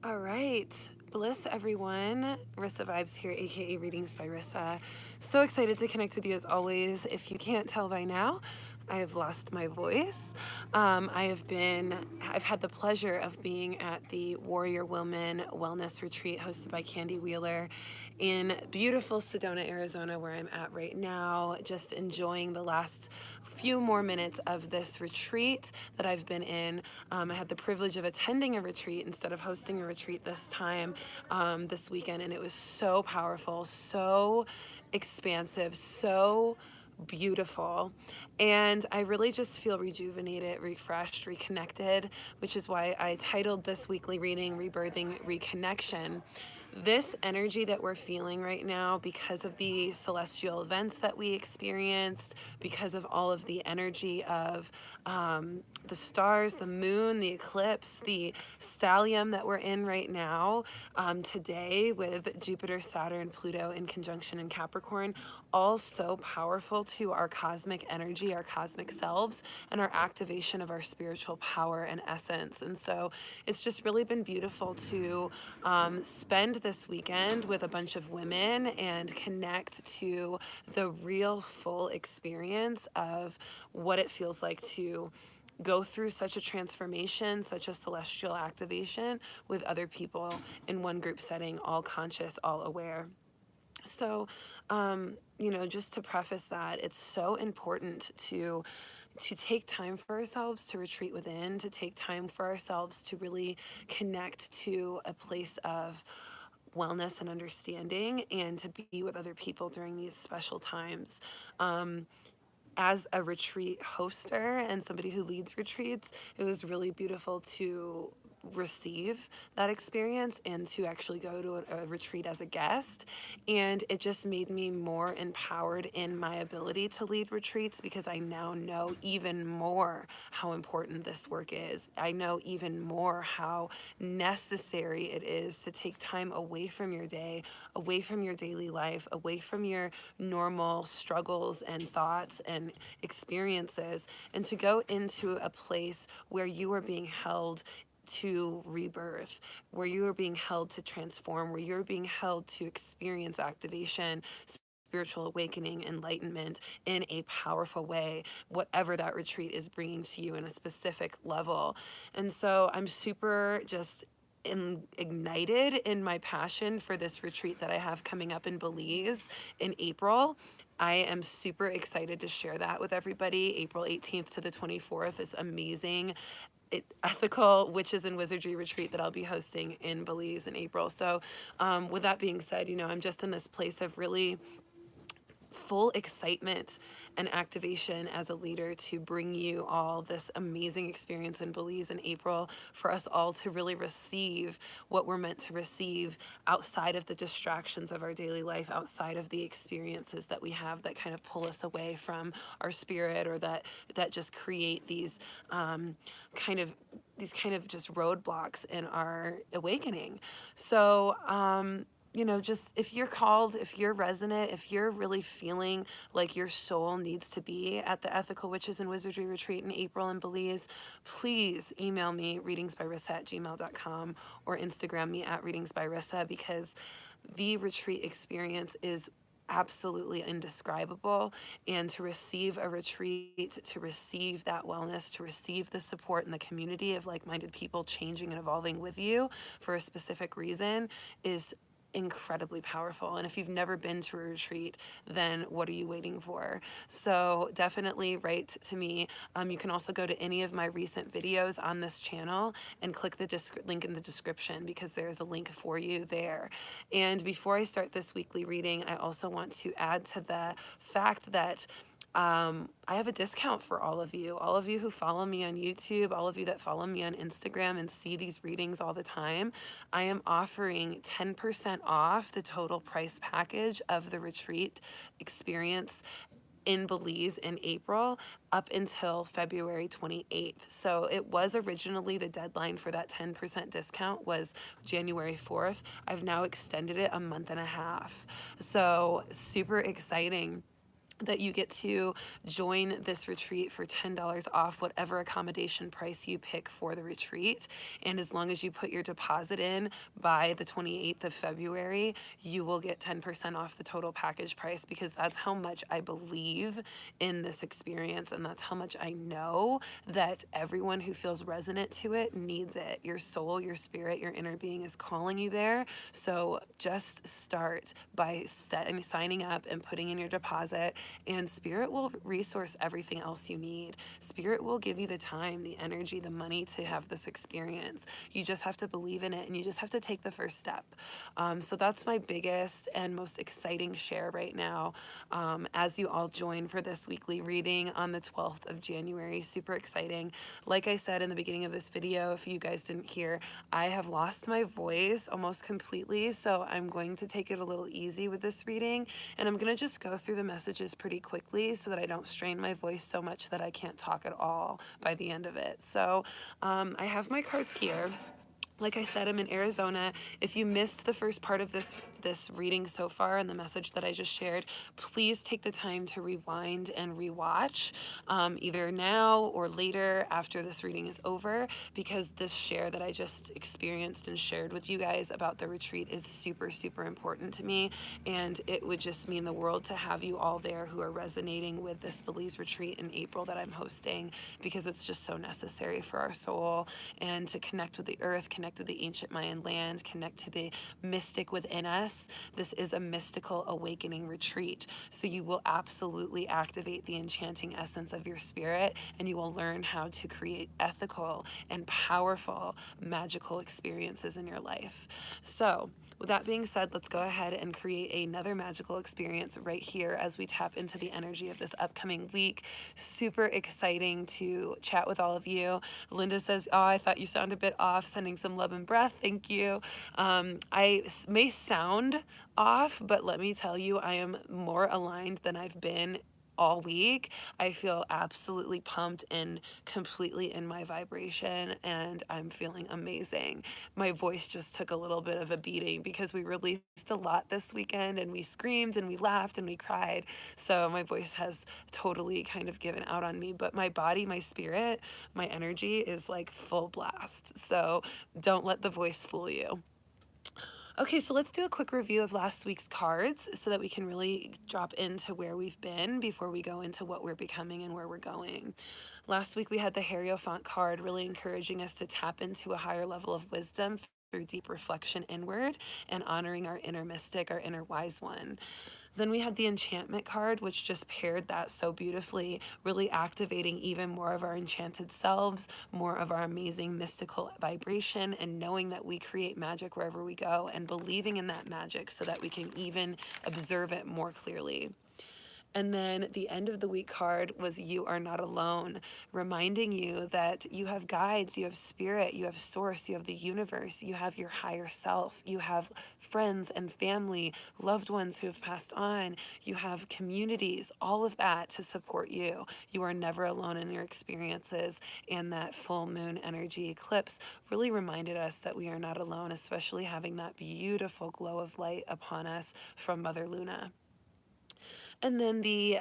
All right. Bliss, everyone. Rissa Vibes here, aka Readings by Rissa. So excited to connect with you as always. If you can't tell by now, I have lost my voice. I've had the pleasure of being at the Warrior Woman Wellness Retreat hosted by Candy Wheeler in beautiful Sedona, Arizona, where I'm at right now. Just enjoying the last few more minutes of this retreat that I've been in. I had the privilege of attending a retreat instead of hosting a retreat this time, this weekend, and it was so powerful, so expansive, so beautiful. And I really just feel rejuvenated, refreshed, reconnected, which is why I titled this weekly reading Rebirthing Reconnection. This energy that we're feeling right now, because of the celestial events that we experienced, because of all of the energy of the stars, the moon, the eclipse, the stellium that we're in right now, today with Jupiter, Saturn, Pluto in conjunction in Capricorn, all so powerful to our cosmic energy, our cosmic selves, and our activation of our spiritual power and essence. And so it's just really been beautiful to spend this weekend with a bunch of women and connect to the real full experience of what it feels like to go through such a transformation, such a celestial activation with other people in one group setting, all conscious, all aware. So, just to preface that, it's so important to take time for ourselves, to retreat within, to take time for ourselves to really connect to a place of wellness and understanding, and to be with other people during these special times. As a retreat hoster and somebody who leads retreats, it was really beautiful to receive that experience and to actually go to a retreat as a guest. And it just made me more empowered in my ability to lead retreats, because I now know even more how important this work is. I know even more how necessary it is to take time away from your day, away from your daily life, away from your normal struggles and thoughts and experiences, and to go into a place where you are being held to rebirth, where you are being held to transform, where you're being held to experience activation, spiritual awakening, enlightenment in a powerful way, whatever that retreat is bringing to you in a specific level. And so I'm super just ignited in my passion for this retreat that I have coming up in Belize in April. I am super excited to share that with everybody. April 18th to the 24th is amazing. Ethical Witches and Wizardry retreat that I'll be hosting in Belize in April. So, with that being said, I'm just in this place of really full excitement and activation as a leader to bring you all this amazing experience in Belize in April, for us all to really receive what we're meant to receive outside of the distractions of our daily life, outside of the experiences that we have that kind of pull us away from our spirit, or that just create kind of these kind of just roadblocks in our awakening. So, just if you're called, if you're resonant, if you're really feeling like your soul needs to be at the Ethical Witches and Wizardry retreat in April in Belize, please email me readingsbyrissa@gmail.com, or Instagram me at readingsbyrissa, because the retreat experience is absolutely indescribable. And to receive a retreat, to receive that wellness, to receive the support and the community of like-minded people changing and evolving with you for a specific reason, is incredibly powerful. And if you've never been to a retreat, then what are you waiting for? So definitely write to me. You can also go to any of my recent videos on this channel and click the link in the description, because there's a link for you there. And before I start this weekly reading, I also want to add to the fact that I have a discount for all of you who follow me on YouTube, all of you that follow me on Instagram and see these readings all the time. I am offering 10% off the total price package of the retreat experience in Belize in April up until February 28th. So it was originally, the deadline for that 10% discount was January 4th. I've now extended it a month and a half. So super exciting. that you get to join this retreat for $10 off whatever accommodation price you pick for the retreat. And as long as you put your deposit in by the 28th of February, you will get 10% off the total package price, because that's how much I believe in this experience. And that's how much I know that everyone who feels resonant to it needs it. Your soul, your spirit, your inner being is calling you there. So just start by signing up and putting in your deposit, and Spirit will resource everything else you need. Spirit will give you the time, the energy, the money to have this experience. You just have to believe in it, and you just have to take the first step. So that's my biggest and most exciting share right now, as you all join for this weekly reading on the 12th of January. Super exciting. Like I said in the beginning of this video, if you guys didn't hear, I have lost my voice almost completely, so I'm going to take it a little easy with this reading, and I'm going to just go through the messages pretty quickly so that I don't strain my voice so much that I can't talk at all by the end of it. So I have my cards here. Like I said, I'm in Arizona. If you missed the first part of this reading so far and the message that I just shared, please take the time to rewind and rewatch, either now or later after this reading is over, because this share that I just experienced and shared with you guys about the retreat is super, super important to me. And it would just mean the world to have you all there who are resonating with this Belize retreat in April that I'm hosting, because it's just so necessary for our soul and to connect with the earth, connect with the ancient Mayan land, connect to the mystic within us. This is a mystical awakening retreat. So you will absolutely activate the enchanting essence of your spirit, and you will learn how to create ethical and powerful magical experiences in your life. So with that being said, let's go ahead and create another magical experience right here as we tap into the energy of this upcoming week. Super exciting to chat with all of you. Linda says, oh, I thought you sounded a bit off, sending some love and breath. Thank you. I may sound off, but let me tell you, I am more aligned than I've been all week. I feel absolutely pumped and completely in my vibration, and I'm feeling amazing. My voice just took a little bit of a beating because we released a lot this weekend, and we screamed and we laughed and we cried. So my voice has totally kind of given out on me, but my body, my spirit, my energy is like full blast. So don't let the voice fool you. Okay, so let's do a quick review of last week's cards so that we can really drop into where we've been before we go into what we're becoming and where we're going. Last week we had the Hierophant card, really encouraging us to tap into a higher level of wisdom through deep reflection inward and honoring our inner mystic, our inner wise one. Then we had the enchantment card, which just paired that so beautifully, really activating even more of our enchanted selves, more of our amazing mystical vibration, and knowing that we create magic wherever we go and believing in that magic so that we can even observe it more clearly. And then the end of the week card was You Are Not Alone, reminding you that you have guides, you have spirit, you have source, you have the universe, you have your higher self, you have friends and family, loved ones who have passed on, you have communities, all of that to support you. You are never alone in your experiences. And that full moon energy eclipse really reminded us that we are not alone, especially having that beautiful glow of light upon us from Mother Luna. And then the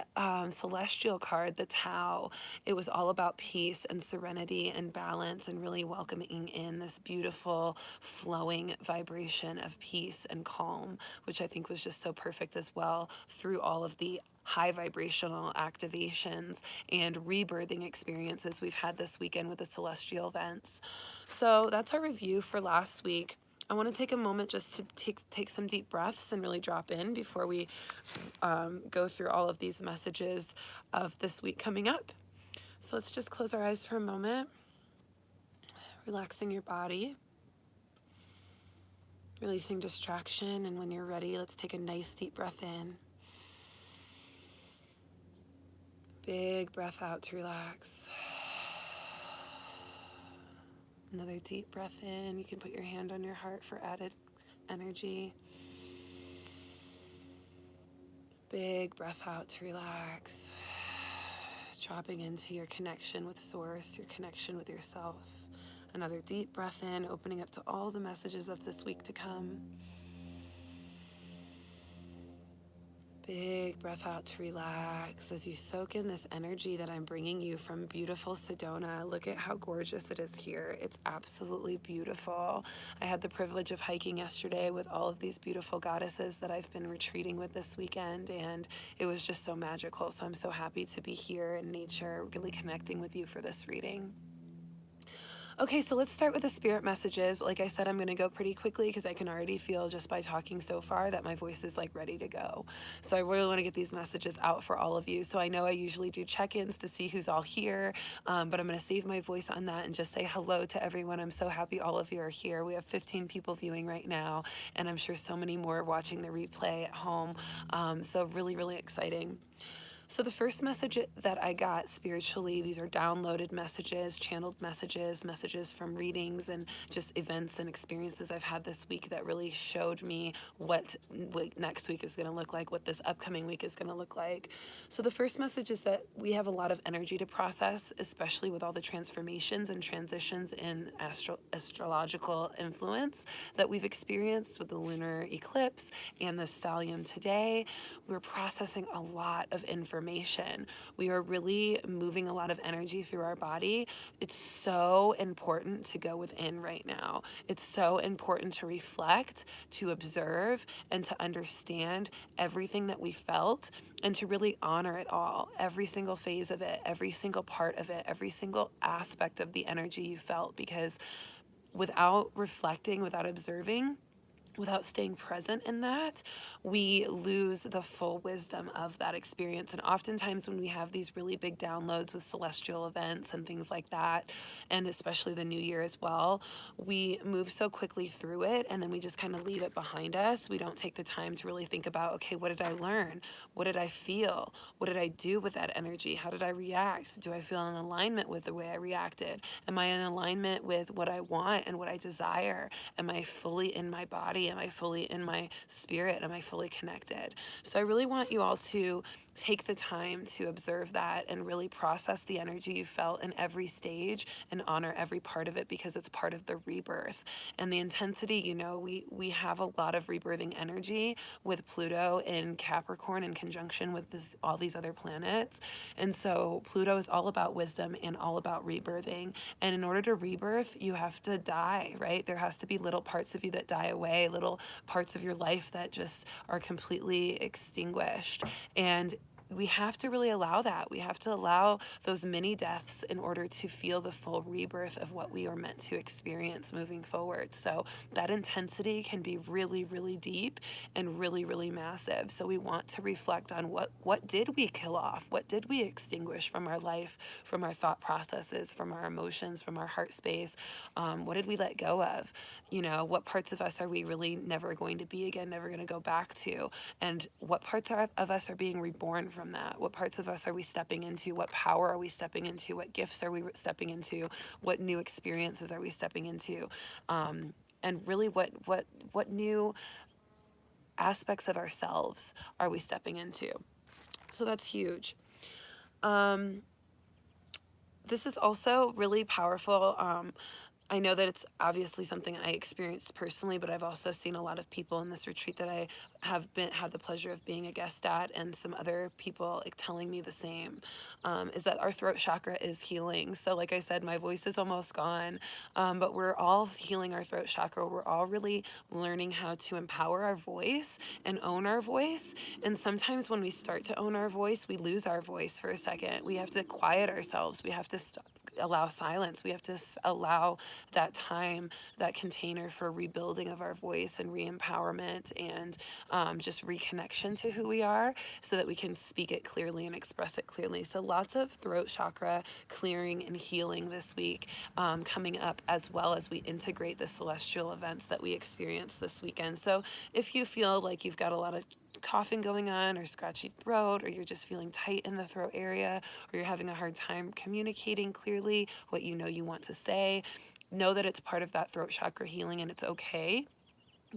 celestial card, the Tao, it was all about peace and serenity and balance and really welcoming in this beautiful flowing vibration of peace and calm, which I think was just so perfect as well through all of the high vibrational activations and rebirthing experiences we've had this weekend with the celestial events. So that's our review for last week. I want to take a moment just to take some deep breaths and really drop in before we go through all of these messages of this week coming up. So let's just close our eyes for a moment, relaxing your body, releasing distraction, and when you're ready, let's take a nice deep breath in. Big breath out to relax. Another deep breath in. You can put your hand on your heart for added energy. Big breath out to relax. Dropping into your connection with Source, your connection with yourself. Another deep breath in, opening up to all the messages of this week to come. Big breath out to relax as you soak in this energy that I'm bringing you from beautiful Sedona. Look at how gorgeous it is here. It's absolutely beautiful. I had the privilege of hiking yesterday with all of these beautiful goddesses that I've been retreating with this weekend, and it was just so magical. So I'm so happy to be here in nature, really connecting with you for this reading. Okay, so let's start with the spirit messages. Like I said, I'm going to go pretty quickly because I can already feel just by talking so far that my voice is like ready to go. So I really want to get these messages out for all of you. So I know I usually do check-ins to see who's all here, but I'm going to save my voice on that and just say hello to everyone. I'm so happy all of you are here. We have 15 people viewing right now, and I'm sure so many more watching the replay at home. So really, really exciting. So the first message that I got spiritually, these are downloaded messages, channeled messages, messages from readings and just events and experiences I've had this week that really showed me what next week is going to look like, what this upcoming week is going to look like. So the first message is that we have a lot of energy to process, especially with all the transformations and transitions in astrological influence that we've experienced with the lunar eclipse and the stellium today. We're processing a lot of information. We are really moving a lot of energy through our body. It's so important to go within right now. It's so important to reflect, to observe, and to understand everything that we felt and to really honor it all, every single phase of it, every single part of it, every single aspect of the energy you felt, because without reflecting, without observing, without staying present in that, we lose the full wisdom of that experience. And oftentimes when we have these really big downloads with celestial events and things like that, and especially the new year as well, we move so quickly through it and then we just kind of leave it behind us. We don't take the time to really think about, okay, what did I learn? What did I feel? What did I do with that energy? How did I react? Do I feel in alignment with the way I reacted? Am I in alignment with what I want and what I desire? Am I fully in my body? Am I fully in my spirit? Am I fully connected? So I really want you all to take the time to observe that and really process the energy you felt in every stage and honor every part of it, because it's part of the rebirth. And the intensity, you know, we have a lot of rebirthing energy with Pluto in Capricorn in conjunction with all these other planets. And so Pluto is all about wisdom and all about rebirthing. And in order to rebirth, you have to die, right? There has to be little parts of you that die away, little parts of your life that just are completely extinguished. And we have to really allow that. We have to allow those mini deaths in order to feel the full rebirth of what we are meant to experience moving forward. So that intensity can be really, really deep and really, really massive. So we want to reflect on what did we kill off? What did we extinguish from our life, from our thought processes, from our emotions, from our heart space? What did we let go of? You know, what parts of us are we really never going to be again, never going to go back to? And what parts of us are being reborn from that? What parts of us are we stepping into? What power are we stepping into? What gifts are we stepping into? What new experiences are we stepping into? And really, what new aspects of ourselves are we stepping into? So that's huge. This is also really powerful. I know that it's obviously something I experienced personally, but I've also seen a lot of people in this retreat that I have had the pleasure of being a guest at, and some other people telling me the same, is that our throat chakra is healing. So like I said, my voice is almost gone, but we're all healing our throat chakra. We're all really learning how to empower our voice and own our voice. And sometimes when we start to own our voice, we lose our voice for a second. We have to quiet ourselves. We have to allow silence. We have to allow that time, that container for rebuilding of our voice and re-empowerment and just reconnection to who we are, so that we can speak it clearly and express it clearly. So lots of throat chakra clearing and healing this week coming up, as well as we integrate the celestial events that we experienced this weekend. So if you feel like you've got a lot of coughing going on, or scratchy throat, or you're just feeling tight in the throat area, or you're having a hard time communicating clearly what you know you want to say, know that it's part of that throat chakra healing, and it's okay.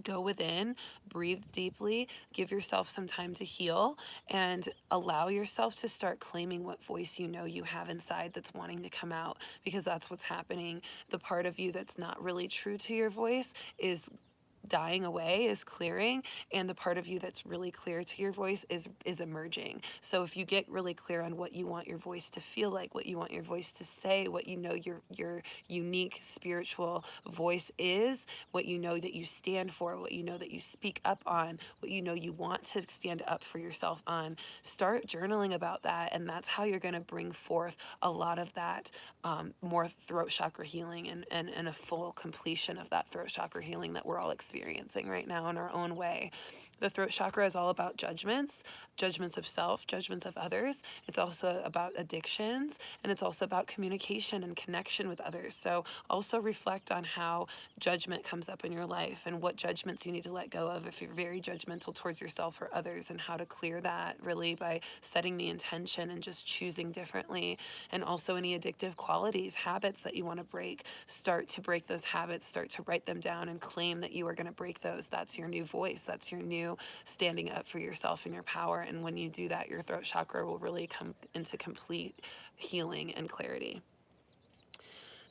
Go within, breathe deeply, give yourself some time to heal, and allow yourself to start claiming what voice you know you have inside that's wanting to come out, because that's what's happening. The part of you that's not really true to your voice is dying away, is clearing, and the part of you that's really clear to your voice is emerging. So if you get really clear on what you want your voice to feel like, what you want your voice to say, what you know your unique spiritual voice is, what you know that you stand for, what you know that you speak up on, what you know you want to stand up for yourself on, start journaling about that, and that's how you're going to bring forth a lot of that more throat chakra healing and a full completion of that throat chakra healing that we're all experiencing right now in our own way. The throat chakra is all about judgments, judgments of self, judgments of others. It's also about addictions, and it's also about communication and connection with others. So also reflect on how judgment comes up in your life and what judgments you need to let go of if you're very judgmental towards yourself or others, and how to clear that really by setting the intention and just choosing differently. And also any addictive qualities, habits that you want to break, start to break those habits, start to write them down and claim that you are going to break those. That's your new voice. That's your new standing up for yourself and your power. And when you do that, your throat chakra will really come into complete healing and clarity.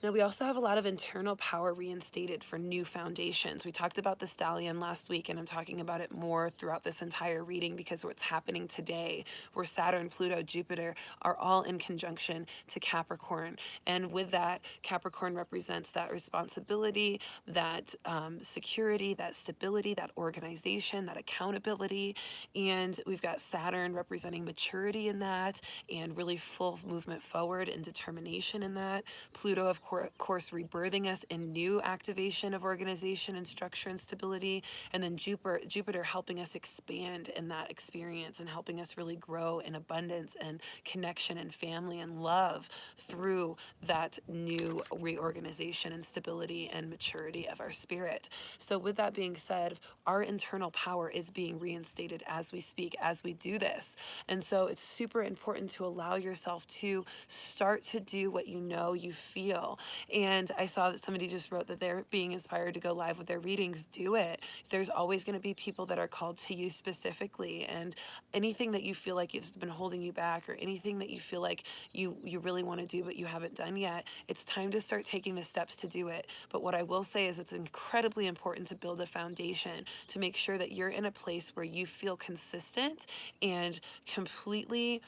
Now, we also have a lot of internal power reinstated for new foundations. We talked about the stallion last week, and I'm talking about it more throughout this entire reading because what's happening today, where Saturn, Pluto, Jupiter are all in conjunction to Capricorn. And with that, Capricorn represents that responsibility, that security, that stability, that organization, that accountability. And we've got Saturn representing maturity in that, and really full movement forward and determination in that. Pluto, of course, rebirthing us in new activation of organization and structure and stability. And then Jupiter helping us expand in that experience and helping us really grow in abundance and connection and family and love through that new reorganization and stability and maturity of our spirit. So with that being said, our internal power is being reinstated as we speak, as we do this. And so it's super important to allow yourself to start to do what you know you feel. And I saw that somebody just wrote that they're being inspired to go live with their readings. Do it. There's always going to be people that are called to you specifically, and anything that you feel like has been holding you back, or anything that you feel like you really want to do but you haven't done yet, it's time to start taking the steps to do it. But what I will say is it's incredibly important to build a foundation, to make sure that you're in a place where you feel consistent and completely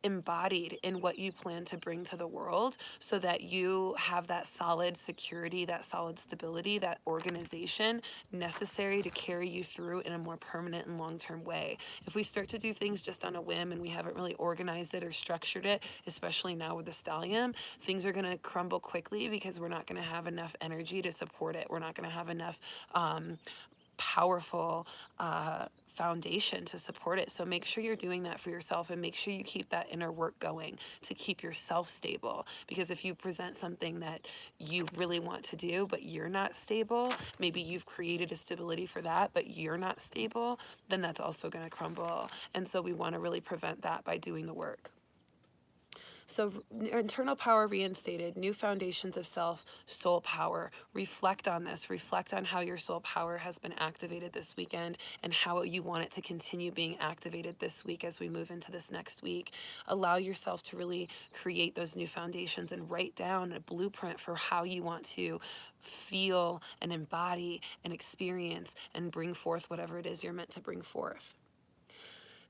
embodied in what you plan to bring to the world, so that you have that solid security, that solid stability, that organization necessary to carry you through in a more permanent and long-term way. If we start to do things just on a whim and we haven't really organized it or structured it, especially now with the stallion, things are going to crumble quickly because we're not going to have enough energy to support it. We're not going to have enough powerful foundation to support it. So make sure you're doing that for yourself, and make sure you keep that inner work going to keep yourself stable. Because if you present something that you really want to do but you're not stable, maybe you've created a stability for that but you're not stable, then that's also going to crumble. And so we want to really prevent that by doing the work. So internal power reinstated, new foundations of self, soul power. Reflect on this. Reflect on how your soul power has been activated this weekend and how you want it to continue being activated this week as we move into this next week. Allow yourself to really create those new foundations and write down a blueprint for how you want to feel and embody and experience and bring forth whatever it is you're meant to bring forth.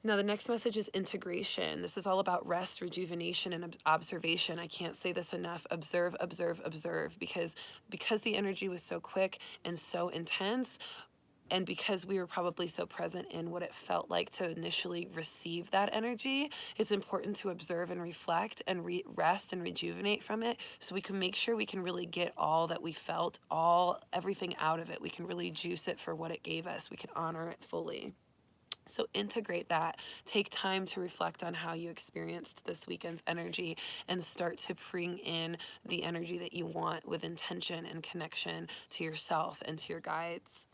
Now, the next message is integration. This is all about rest, rejuvenation, and observation. I can't say this enough. Observe, observe, observe, because the energy was so quick and so intense, and because we were probably so present in what it felt like to initially receive that energy, it's important to observe and reflect and rest and rejuvenate from it, so we can make sure we can really get all that we felt, everything out of it. We can really juice it for what it gave us. We can honor it fully. So integrate that. Take time to reflect on how you experienced this weekend's energy and start to bring in the energy that you want with intention and connection to yourself and to your guides.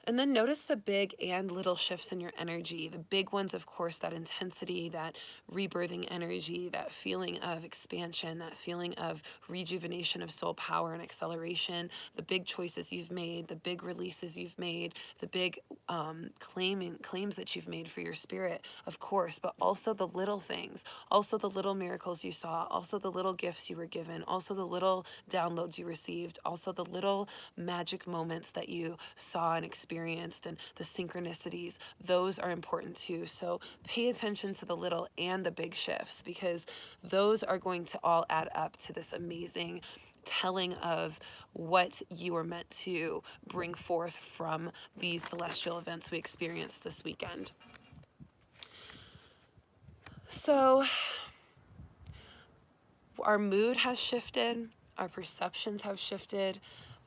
And then notice the big and little shifts in your energy. The big ones, of course, that intensity, that rebirthing energy, that feeling of expansion, that feeling of rejuvenation of soul power and acceleration, the big choices you've made, the big releases you've made, the big claims that you've made for your spirit, of course, but also the little things, also the little miracles you saw, also the little gifts you were given, also the little downloads you received, also the little magic moments that you saw and experienced, and the synchronicities. Those are important too. So pay attention to the little and the big shifts, because those are going to all add up to this amazing telling of what you are meant to bring forth from these celestial events we experienced this weekend. So our mood has shifted, our perceptions have shifted,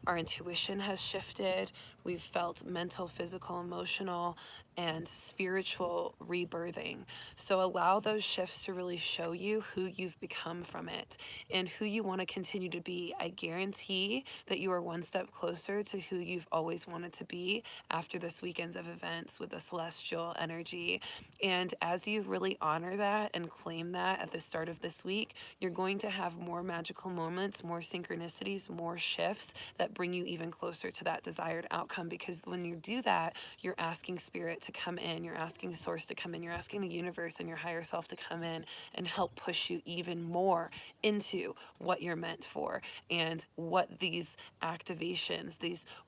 our intuition has shifted. We've felt mental, physical, emotional, and spiritual rebirthing. So allow those shifts to really show you who you've become from it and who you want to continue to be. I guarantee that you are one step closer to who you've always wanted to be after this weekend of events with the celestial energy. And as you really honor that and claim that at the start of this week, you're going to have more magical moments, more synchronicities, more shifts that bring you even closer to that desired outcome. Because when you do that, you're asking spirit to come in, you're asking source to come in, you're asking the universe and your higher self to come in and help push you even more into what you're meant for, and what these activations,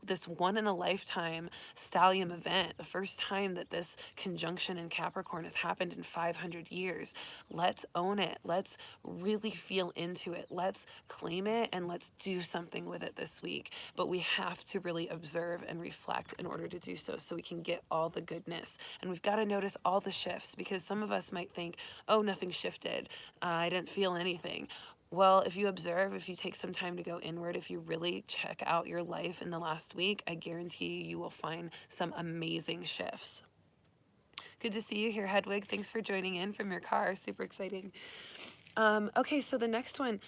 this one in a lifetime stellium event, the first time that this conjunction in Capricorn has happened in 500 years. Let's own it. Let's really feel into it. Let's claim it, and let's do something with it this week. But we have to really observe and reflect in order to do so, so we can get all the goodness. And we've got to notice all the shifts, because some of us might think, oh, nothing shifted. I didn't feel anything. Well, if you observe, if you take some time to go inward, if you really check out your life in the last week, I guarantee you will find some amazing shifts. Good to see you here, Hedwig. Thanks for joining in from your car. Super exciting. Okay, so the next one,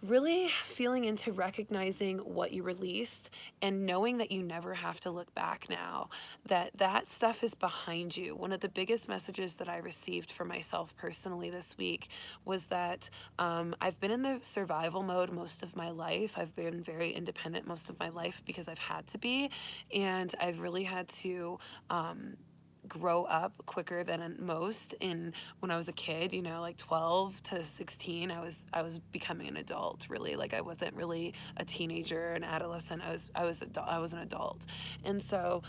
really feeling into recognizing what you released and knowing that you never have to look back now, that stuff is behind you. One of the biggest messages that I received for myself personally this week was that I've been in the survival mode most of my life. I've been very independent most of my life because I've had to be, and I've really had to grow up quicker than most. In when I was a kid, you know, like 12 to 16, I was becoming an adult, really. Like, I wasn't really a teenager, an adolescent. I was an adult. And so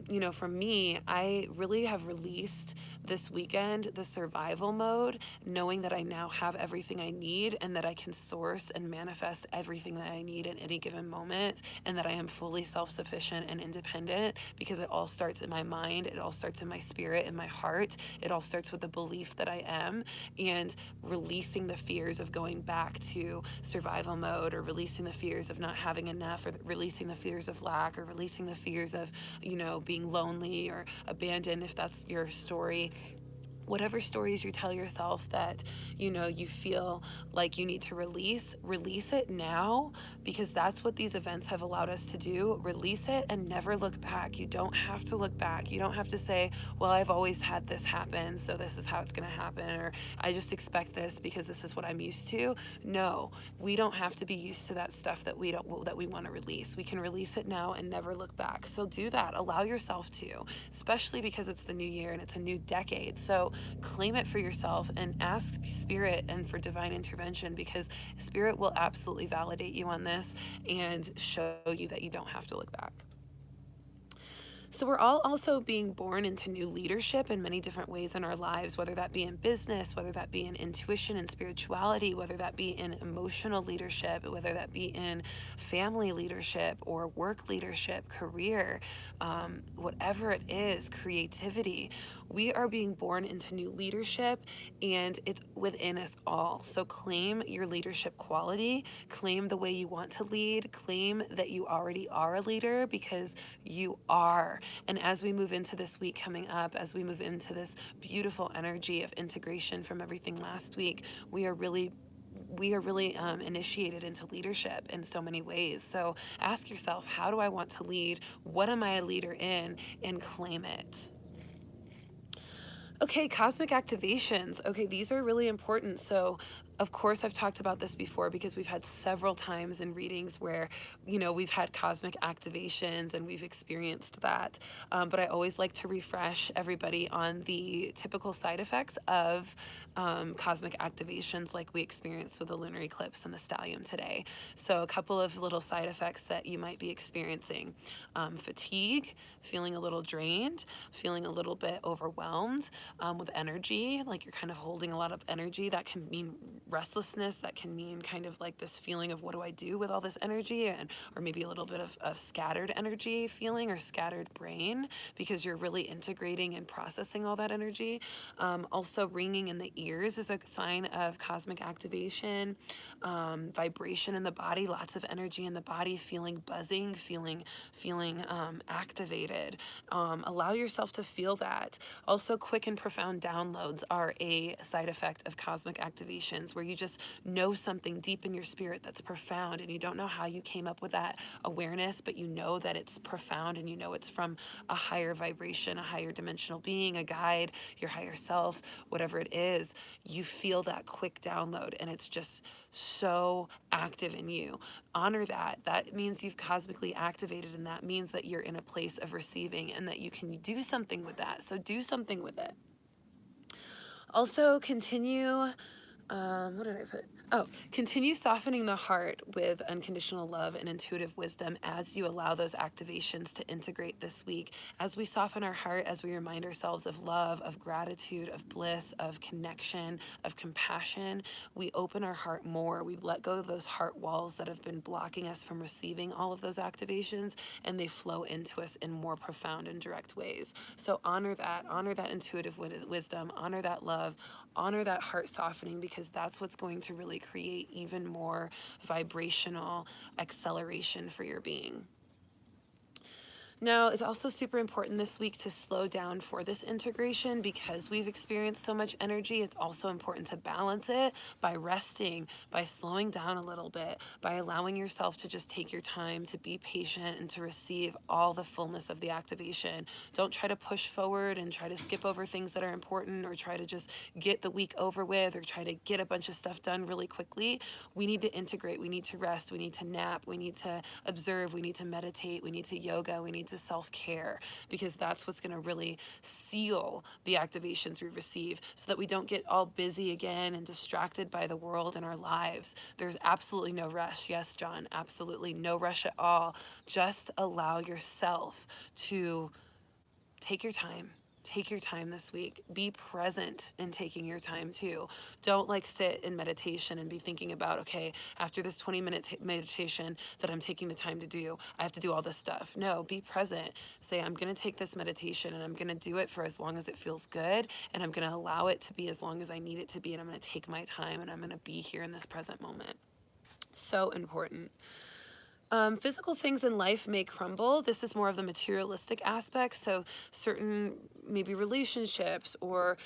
you know, for me, I really have released this weekend the survival mode, knowing that I now have everything I need, and that I can source and manifest everything that I need at any given moment, and that I am fully self-sufficient and independent, because it all starts in my mind, it all starts in my spirit, in my heart. It all starts with the belief that I am, and releasing the fears of going back to survival mode, or releasing the fears of not having enough, or releasing the fears of lack, or releasing the fears of, you know, being lonely or abandoned, if that's your story. Whatever stories you tell yourself that, you know, you feel like you need to release it now, because that's what these events have allowed us to do. Release it and never look back. You don't have to look back. You don't have to say, well, I've always had this happen, so this is how it's going to happen, or I just expect this because this is what I'm used to. No, we don't have to be used to that stuff that we want to release. We can release it now and never look back. So do that. Allow yourself to, especially because it's the new year and it's a new decade. So claim it for yourself and ask spirit and for divine intervention, because spirit will absolutely validate you on this and show you that you don't have to look back. So we're all also being born into new leadership in many different ways in our lives, whether that be in business, whether that be in intuition and spirituality, whether that be in emotional leadership, whether that be in family leadership or work leadership, career, whatever it is, creativity. We are being born into new leadership, and it's within us all. So claim your leadership quality, claim the way you want to lead, claim that you already are a leader, because you are. And as we move into this week coming up, as we move into this beautiful energy of integration from everything last week, we are really we are really initiated into leadership in so many ways. So ask yourself, how do I want to lead? What am I a leader in? And claim it. Okay, cosmic activations. Okay, these are really important. So, of course, I've talked about this before because we've had several times in readings where, we've had cosmic activations and we've experienced that. But I always like to refresh everybody on the typical side effects of cosmic activations like we experienced with the lunar eclipse and the stellium today. So, a couple of little side effects that you might be experiencing: fatigue, feeling a little drained, feeling a little bit overwhelmed with energy, like you're kind of holding a lot of energy. That can mean restlessness. That can mean kind of like this feeling of, what do I do with all this energy? Or maybe a little bit of scattered energy feeling, or scattered brain, because you're really integrating and processing all that energy. Also, ringing in the ears is a sign of cosmic activation. Vibration in the body, lots of energy in the body, feeling buzzing, feeling activated. Allow yourself to feel that. Also, quick and profound downloads are a side effect of cosmic activations, where you just know something deep in your spirit that's profound, and you don't know how you came up with that awareness, but you know that it's profound, and you know it's from a higher vibration, a higher dimensional being, a guide, your higher self, whatever it is. You feel that quick download, and it's just so active in you. Honor that. That means you've cosmically activated, and that means that you're in a place of receiving and that you can do something with that. So do something with it. Also, continue. What did I put? Oh, continue softening the heart with unconditional love and intuitive wisdom as you allow those activations to integrate this week. As we soften our heart, as we remind ourselves of love, of gratitude, of bliss, of connection, of compassion, we open our heart more. We let go of those heart walls that have been blocking us from receiving all of those activations, and they flow into us in more profound and direct ways. So honor that intuitive wisdom, honor that love, honor that heart softening, because that's what's going to really create even more vibrational acceleration for your being. Now, it's also super important this week to slow down for this integration, because we've experienced so much energy. It's also important to balance it by resting, by slowing down a little bit, by allowing yourself to just take your time, to be patient, and to receive all the fullness of the activation. Don't try to push forward and try to skip over things that are important, or try to just get the week over with, or try to get a bunch of stuff done really quickly. We need to integrate. We need to rest. We need to nap. We need to observe. We need to meditate. We need to yoga. We need to self-care, because that's what's going to really seal the activations we receive, so that we don't get all busy again and distracted by the world and our lives. There's absolutely no rush. Yes, John, absolutely no rush at all. Just allow yourself to take your time. Take your time this week. Be present in taking your time too. Don't sit in meditation and be thinking about, okay, after this 20-minute meditation that I'm taking the time to do, I have to do all this stuff. No, be present. Say, I'm going to take this meditation and I'm going to do it for as long as it feels good, and I'm going to allow it to be as long as I need it to be, and I'm going to take my time, and I'm going to be here in this present moment. So important. Physical things in life may crumble. This is more of the materialistic aspect. So certain maybe relationships, or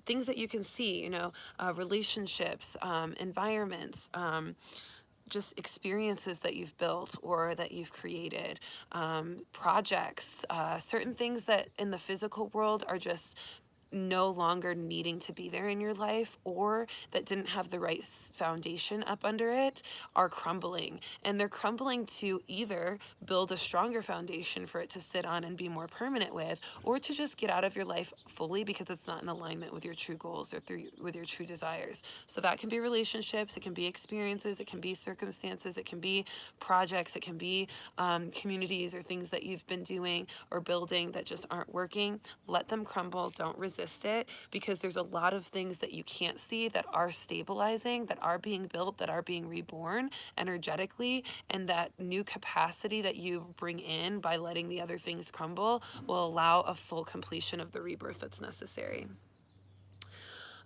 things that you can see, relationships, environments, just experiences that you've built or that you've created, projects, certain things that in the physical world are just no longer needing to be there in your life, or that didn't have the right foundation up under it, are crumbling. And they're crumbling to either build a stronger foundation for it to sit on and be more permanent with, or to just get out of your life fully because it's not in alignment with your true goals, or with your true desires. So that can be relationships, it can be experiences, it can be circumstances, it can be projects, it can be communities or things that you've been doing or building that just aren't working. Let them crumble. Don't resist it, because there's a lot of things that you can't see that are stabilizing, that are being built, that are being reborn energetically, and that new capacity that you bring in by letting the other things crumble will allow a full completion of the rebirth that's necessary.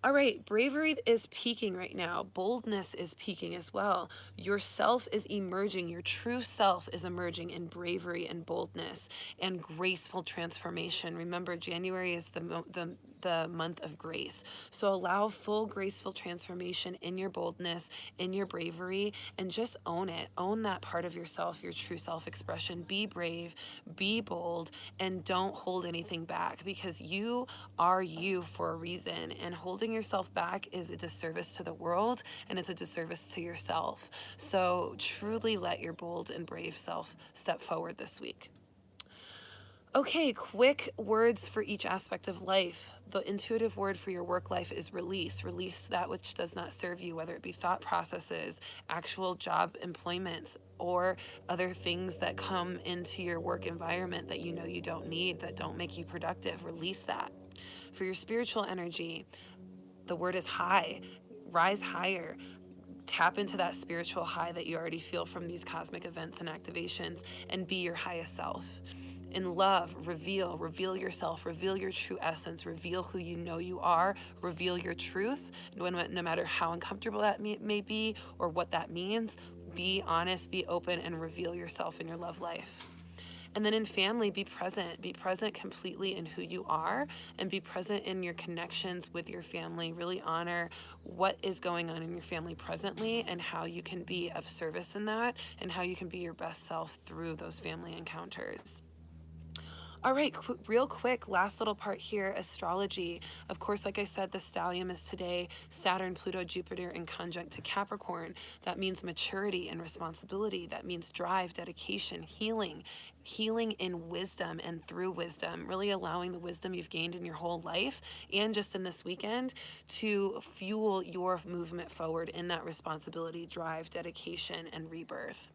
All right, bravery is peaking right now. Boldness is peaking as well. Yourself is emerging. Your true self is emerging in bravery and boldness and graceful transformation. Remember, January is the the month of grace. So allow full graceful transformation in your boldness, in your bravery, and just own it. Own that part of yourself, your true self-expression. Be brave, be bold, and don't hold anything back, because you are you for a reason. And holding yourself back is a disservice to the world, and it's a disservice to yourself. So truly let your bold and brave self step forward this week. Okay, quick words for each aspect of life. The intuitive word for your work life is release. Release that which does not serve you, whether it be thought processes, actual job employments, or other things that come into your work environment that you know you don't need, that don't make you productive. Release that. For your spiritual energy, the word is high. Rise higher. Tap into that spiritual high that you already feel from these cosmic events and activations, and be your highest self. In love, reveal yourself, reveal your true essence, reveal who you know you are, reveal your truth, no matter how uncomfortable that may be or what that means. Be honest, be open, and reveal yourself in your love life. And then in family, be present completely in who you are, and be present in your connections with your family. Really honor what is going on in your family presently, and how you can be of service in that, and how you can be your best self through those family encounters. All right, real quick, last little part here, astrology. Of course, like I said, the stellium is today Saturn, Pluto, Jupiter in conjunct to Capricorn. That means maturity and responsibility. That means drive, dedication, healing in wisdom and through wisdom, really allowing the wisdom you've gained in your whole life and just in this weekend to fuel your movement forward in that responsibility, drive, dedication, and rebirth.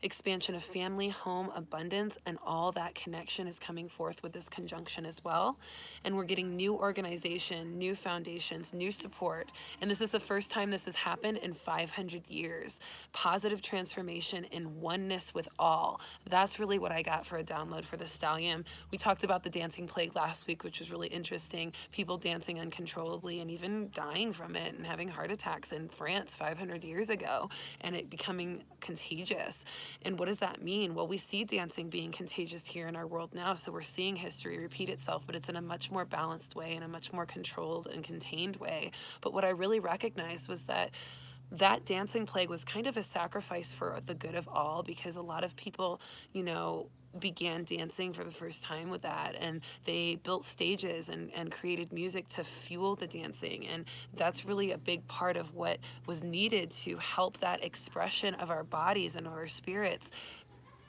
Expansion of family, home, abundance, and all that connection is coming forth with this conjunction as well. And we're getting new organization, new foundations, new support. And this is the first time this has happened in 500 years. Positive transformation in oneness with all. That's really what I got for a download for the stellium. We talked about the dancing plague last week, which was really interesting. People dancing uncontrollably and even dying from it and having heart attacks in France 500 years ago, and it becoming contagious. And what does that mean? Well, we see dancing being contagious here in our world now, so we're seeing history repeat itself, but it's in a much more balanced way, in a much more controlled and contained way. But what I really recognized was that dancing plague was kind of a sacrifice for the good of all, because a lot of people, began dancing for the first time with that, and they built stages and created music to fuel the dancing. And that's really a big part of what was needed to help that expression of our bodies and of our spirits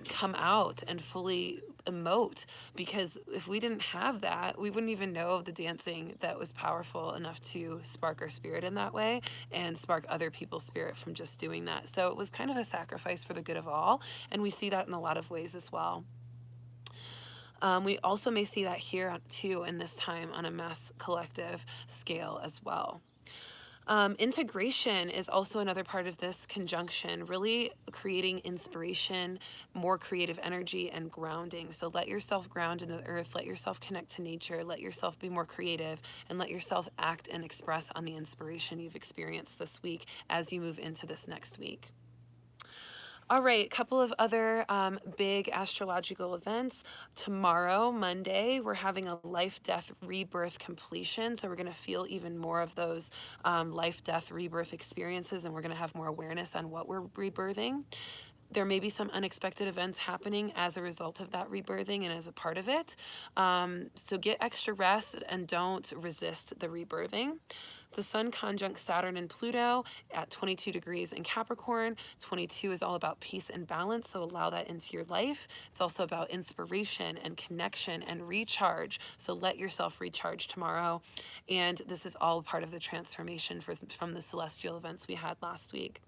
come out and fully emote, because if we didn't have that, we wouldn't even know of the dancing that was powerful enough to spark our spirit in that way and spark other people's spirit from just doing that. So it was kind of a sacrifice for the good of all, and we see that in a lot of ways as well. We also may see that here too in this time on a mass collective scale as well. Integration is also another part of this conjunction, really creating inspiration, more creative energy, and grounding. So let yourself ground in the earth, let yourself connect to nature, let yourself be more creative, and let yourself act and express on the inspiration you've experienced this week as you move into this next week. All right, a couple of other big astrological events. Tomorrow, Monday, we're having a life, death, rebirth completion. So we're going to feel even more of those life, death, rebirth experiences, and we're going to have more awareness on what we're rebirthing. There may be some unexpected events happening as a result of that rebirthing and as a part of it. So get extra rest and don't resist the rebirthing. The Sun conjunct Saturn and Pluto at 22 degrees in Capricorn. 22 is all about peace and balance, so allow that into your life. It's also about inspiration and connection and recharge, so let yourself recharge tomorrow. And this is all part of the transformation from the celestial events we had last week.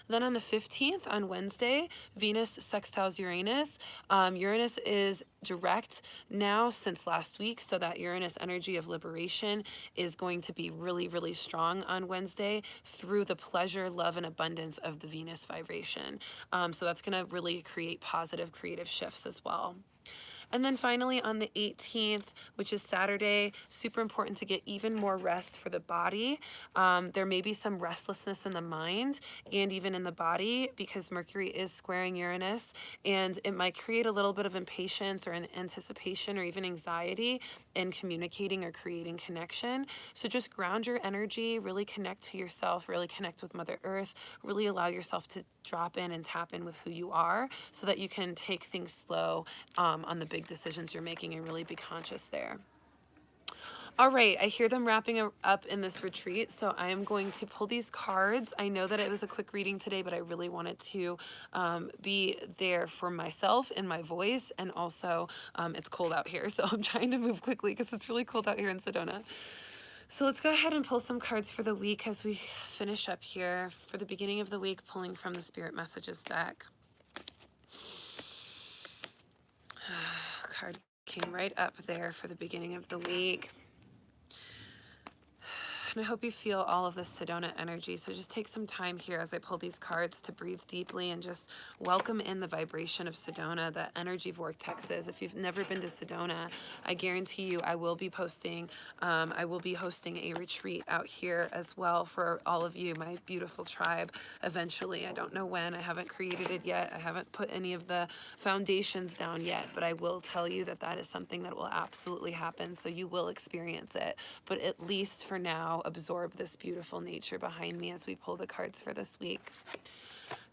Then on the 15th, on Wednesday, Venus sextiles Uranus. Uranus is direct now since last week, so that Uranus energy of liberation is going to be really, really strong on Wednesday through the pleasure, love, and abundance of the Venus vibration. So that's going to really create positive creative shifts as well. And then finally on the 18th, which is Saturday, super important to get even more rest for the body. There may be some restlessness in the mind and even in the body because Mercury is squaring Uranus, and it might create a little bit of impatience or an anticipation or even anxiety in communicating or creating connection. So just ground your energy, really connect to yourself, really connect with Mother Earth, really allow yourself to drop in and tap in with who you are so that you can take things slow on the big decisions you're making and really be conscious there. All right, I hear them wrapping up in this retreat, so I am going to pull these cards. I know that it was a quick reading today, but I really wanted to be there for myself and my voice, and also it's cold out here, so I'm trying to move quickly because it's really cold out here in Sedona. So let's go ahead and pull some cards for the week as we finish up here. For the beginning of the week, pulling from the Spirit Messages deck. Card came right up there for the beginning of the week. And I hope you feel all of this Sedona energy. So just take some time here as I pull these cards to breathe deeply and just welcome in the vibration of Sedona, the energy vortexes. If you've never been to Sedona, I guarantee you I will be hosting a retreat out here as well for all of you, my beautiful tribe, eventually. I don't know when. I haven't created it yet. I haven't put any of the foundations down yet, but I will tell you that that is something that will absolutely happen. So you will experience it. But at least for now, absorb this beautiful nature behind me as we pull the cards for this week.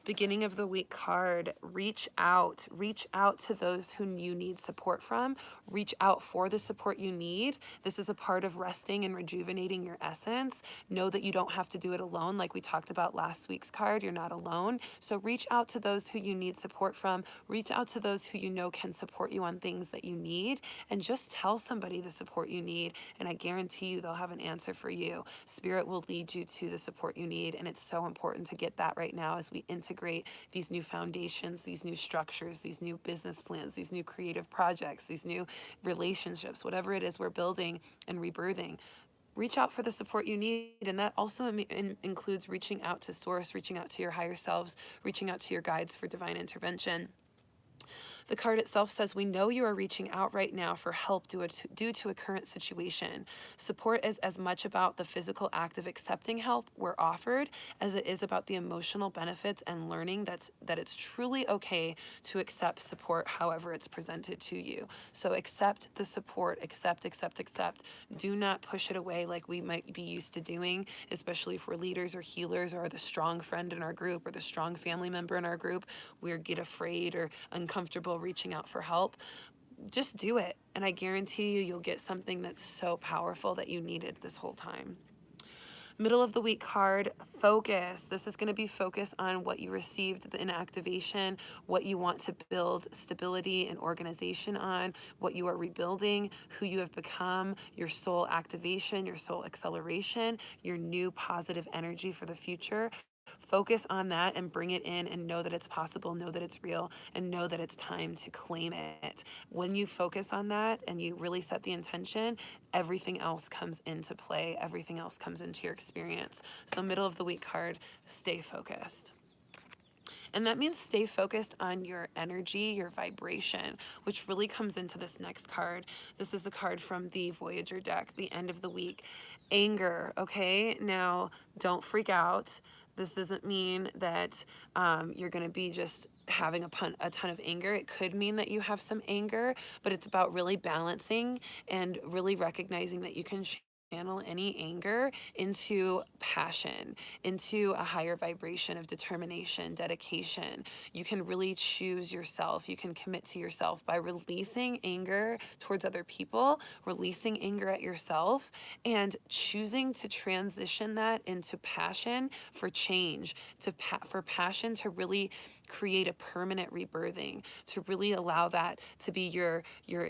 Beginning of the week card, reach out to those who you need support from. Reach out for the support you need. This is a part of resting and rejuvenating your essence. Know that you don't have to do it alone. Like we talked about last week's card, you're not alone. So reach out to those who you need support from. Reach out to those who you know can support you on things that you need, and just tell somebody the support you need, and I guarantee you they'll have an answer for you. Spirit will lead you to the support you need, and it's so important to get that right now as we integrate these new foundations, these new structures, these new business plans, these new creative projects, these new relationships, whatever it is we're building and rebirthing. Reach out for the support you need, and that also includes reaching out to source, reaching out to your higher selves, reaching out to your guides for divine intervention. The card itself says, we know you are reaching out right now for help due to a current situation. Support is as much about the physical act of accepting help we're offered as it is about the emotional benefits and learning that it's truly okay to accept support however it's presented to you. So accept the support, accept. Do not push it away like we might be used to doing, especially if we're leaders or healers or the strong friend in our group or the strong family member in our group. We get afraid or uncomfortable reaching out for help. Just do it, and I guarantee you you'll get something that's so powerful that you needed this whole time. Middle of the week card, focus. This is going to be focus on what you received in activation, what you want to build stability and organization on, what you are rebuilding, who you have become, your soul activation, your soul acceleration, your new positive energy for the future. Focus on that and bring it in, and know that it's possible, know that it's real, and know that it's time to claim it. When you focus on that and you really set the intention, everything else comes into play. Everything else comes into your experience. So middle of the week card, stay focused. And that means stay focused on your energy, your vibration, which really comes into this next card. This is the card from the Voyager deck, the end of the week. Anger, okay? Now, don't freak out. This doesn't mean that you're going to be just having a ton of anger. It could mean that you have some anger, but it's about really balancing and really recognizing that you can channel any anger into passion, into a higher vibration of determination, dedication. You can really choose yourself. You can commit to yourself by releasing anger towards other people, releasing anger at yourself, and choosing to transition that into passion for change, for passion to really create a permanent rebirthing, to really allow that to be your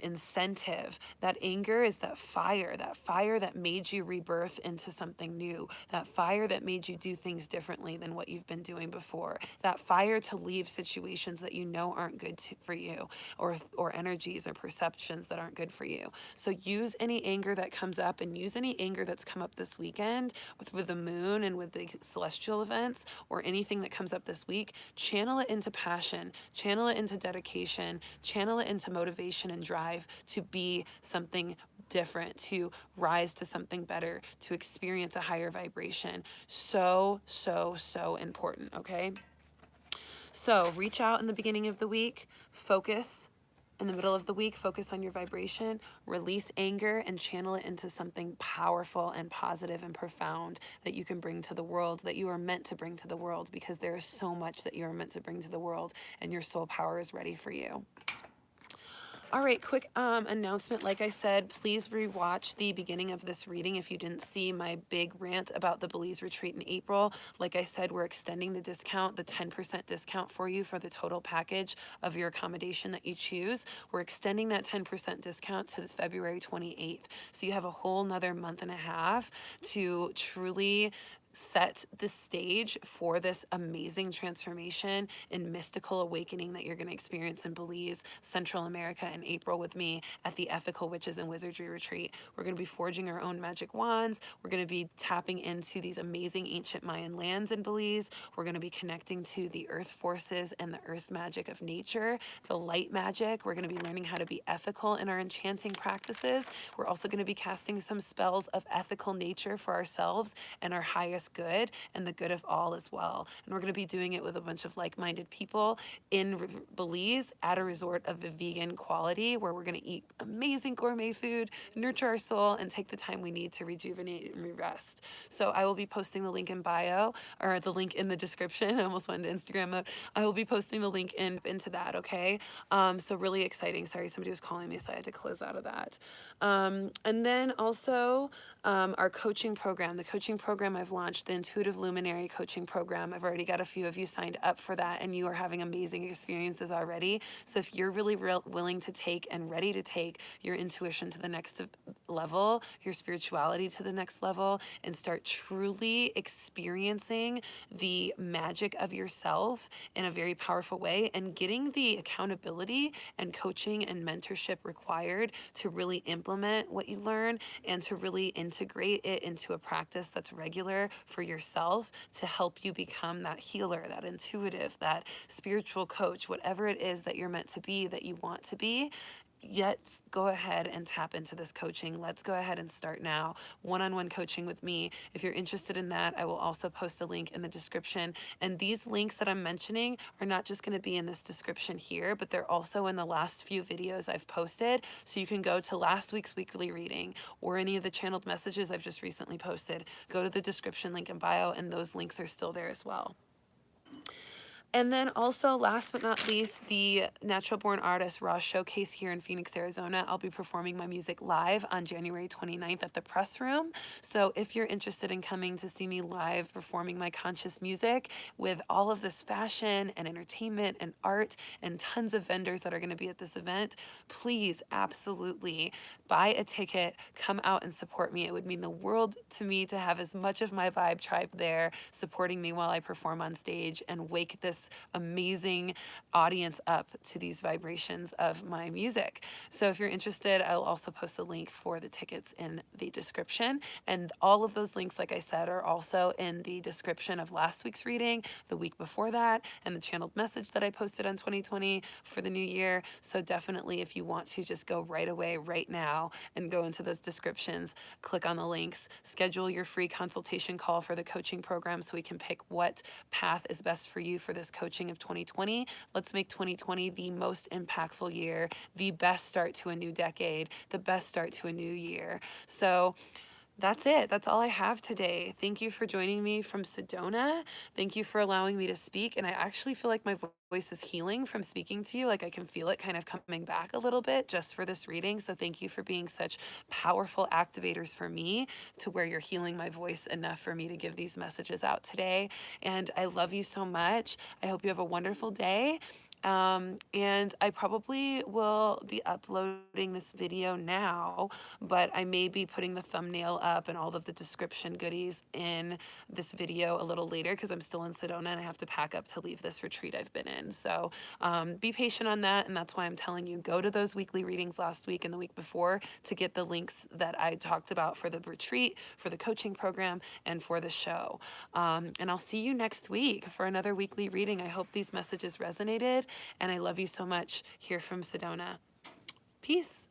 incentive. That anger is that fire that made you rebirth into something new, that fire that made you do things differently than what you've been doing before, that fire to leave situations that you know aren't good for you, or energies or perceptions that aren't good for you. So use any anger that comes up, and use any anger that's come up this weekend with the moon and with the celestial events, or anything that comes up this week. Channel it into passion, channel it into dedication, channel it into motivation and drive to be something different, to rise to something better, to experience a higher vibration. So, so, so important, okay? So reach out in the beginning of the week, focus in the middle of the week, focus on your vibration, release anger, and channel it into something powerful and positive and profound that you can bring to the world, that you are meant to bring to the world, because there is so much that you are meant to bring to the world, and your soul power is ready for you. All right, quick announcement. Like I said, please rewatch the beginning of this reading if you didn't see my big rant about the Belize retreat in April. Like I said, we're extending the discount, the 10% discount for you for the total package of your accommodation that you choose. We're extending that 10% discount to February 28th. So you have a whole nother month and a half to truly set the stage for this amazing transformation and mystical awakening that you're going to experience in Belize, Central America in April with me at the Ethical Witches and Wizardry Retreat. We're going to be forging our own magic wands. We're going to be tapping into these amazing ancient Mayan lands in Belize. We're going to be connecting to the earth forces and the earth magic of nature, the light magic. We're going to be learning how to be ethical in our enchanting practices. We're also going to be casting some spells of ethical nature for ourselves and our highest good and the good of all as well. And we're going to be doing it with a bunch of like-minded people in Belize at a resort of a vegan quality, where we're going to eat amazing gourmet food, nurture our soul, and take the time we need to rejuvenate and rest. So I will be posting the link in bio, or the link in the description. I almost went into Instagram mode. I will be posting the link into that, okay? So really exciting. Sorry, somebody was calling me, so I had to close out of that. And then also our coaching program. The coaching program I've launched, the Intuitive Luminary Coaching Program. I've already got a few of you signed up for that, and you are having amazing experiences already. So if you're really willing to take and ready to take your intuition to the next level, your spirituality to the next level, and start truly experiencing the magic of yourself in a very powerful way, and getting the accountability and coaching and mentorship required to really implement what you learn and to really integrate it into a practice that's regular for yourself, to help you become that healer, that intuitive, that spiritual coach, whatever it is that you're meant to be, that you want to be. Yet go ahead and tap into this coaching. Let's go ahead and start now. One-on-one coaching with me. If you're interested in that, I will also post a link in the description. And these links that I'm mentioning are not just going to be in this description here, but they're also in the last few videos I've posted. So you can go to last week's weekly reading or any of the channeled messages I've just recently posted. Go to the description link in bio, and those links are still there as well. And then also, last but not least, the Natural Born Artist Raw Showcase here in Phoenix, Arizona. I'll be performing my music live on January 29th at the Press Room. So if you're interested in coming to see me live performing my conscious music with all of this fashion and entertainment and art and tons of vendors that are going to be at this event, please absolutely buy a ticket, come out and support me. It would mean the world to me to have as much of my vibe tribe there supporting me while I perform on stage and wake this amazing audience up to these vibrations of my music. So if you're interested, I'll also post a link for the tickets in the description. And all of those links, like I said, are also in the description of last week's reading, the week before that, and the channeled message that I posted on 2020 for the new year. So definitely, if you want to, just go right away, right now, and go into those descriptions, click on the links, schedule your free consultation call for the coaching program so we can pick what path is best for you for this coaching of 2020. Let's make 2020 the most impactful year, the best start to a new decade, the best start to a new year. So that's it. That's all I have today. Thank you for joining me from Sedona. Thank you for allowing me to speak. And I actually feel like my voice is healing from speaking to you. Like I can feel it kind of coming back a little bit just for this reading. So thank you for being such powerful activators for me, to where you're healing my voice enough for me to give these messages out today. And I love you so much. I hope you have a wonderful day. And I probably will be uploading this video now, but I may be putting the thumbnail up and all of the description goodies in this video a little later because I'm still in Sedona and I have to pack up to leave this retreat I've been in. So be patient on that, and that's why I'm telling you, go to those weekly readings last week and the week before to get the links that I talked about for the retreat, for the coaching program, and for the show. And I'll see you next week for another weekly reading. I hope these messages resonated, and I love you so much here from Sedona. Peace.